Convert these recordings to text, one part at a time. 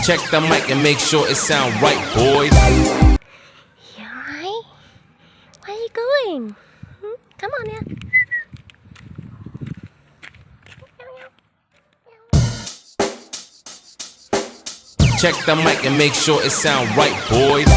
Check the mic and make sure it sound right, boys. You alright? Where are you going? Come on now. Check the mic and make sure it sound right, boys.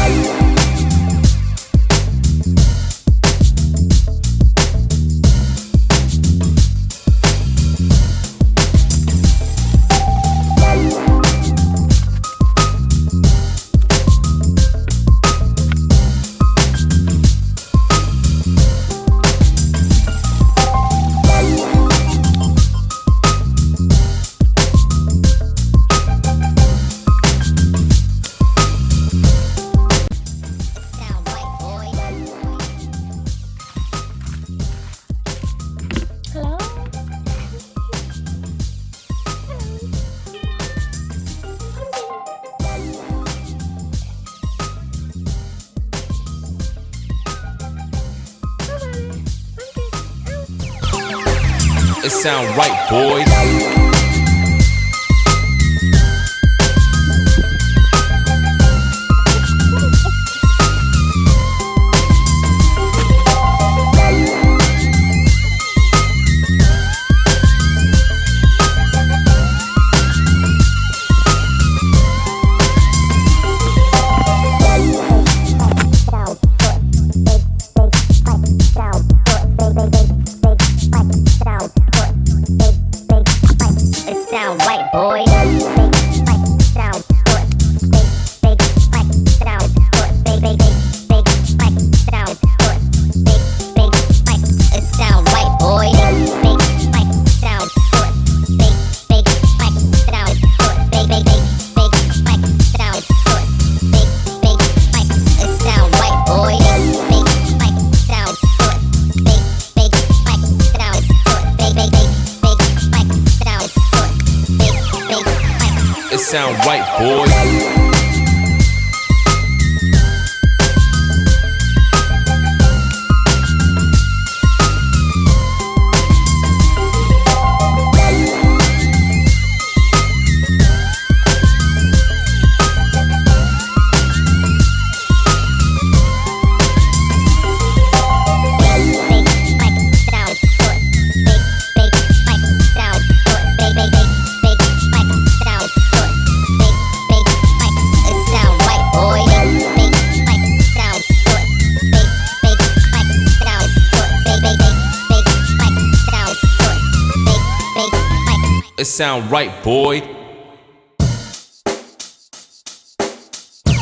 It sound right, boys. It sound right, boys. It sound right, boy.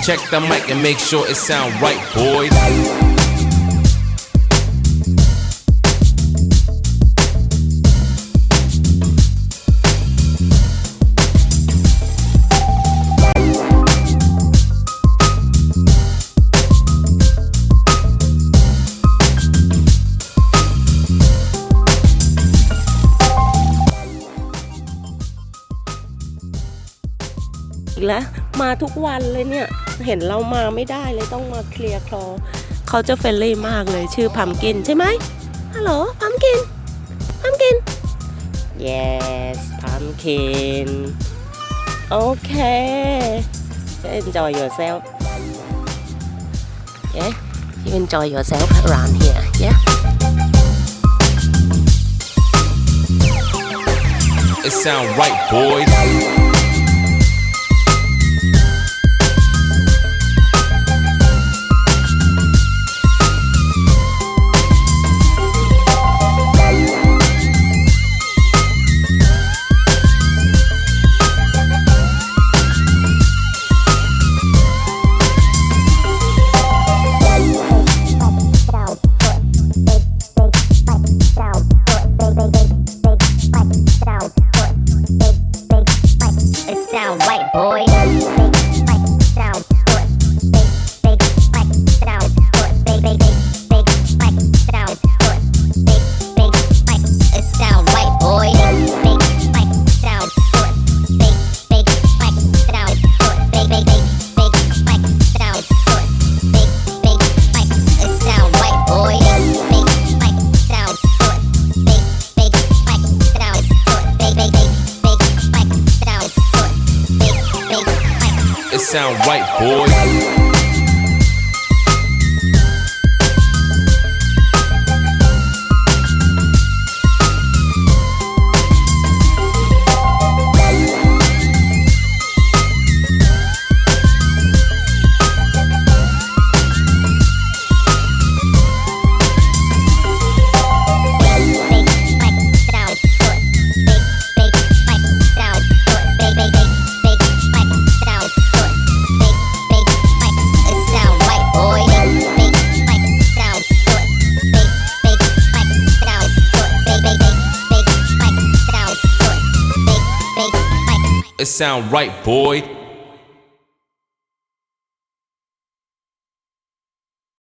Check the mic and make sure it sound right, boy.แล้วมาทุกวันเลยเนี่ยเห็นเรามาไม่ได้เลยต้องมาเคลียร์คลอเขาจะเฟรนลี่มากเลยชื่อพัมกินใช่ไหมฮัลโหลพัมกิน yes พัมกินโอเค enjoy yourself yeah you enjoy yourself around here yeah It sound right, boys. it sound right, boy. It sound right, boy.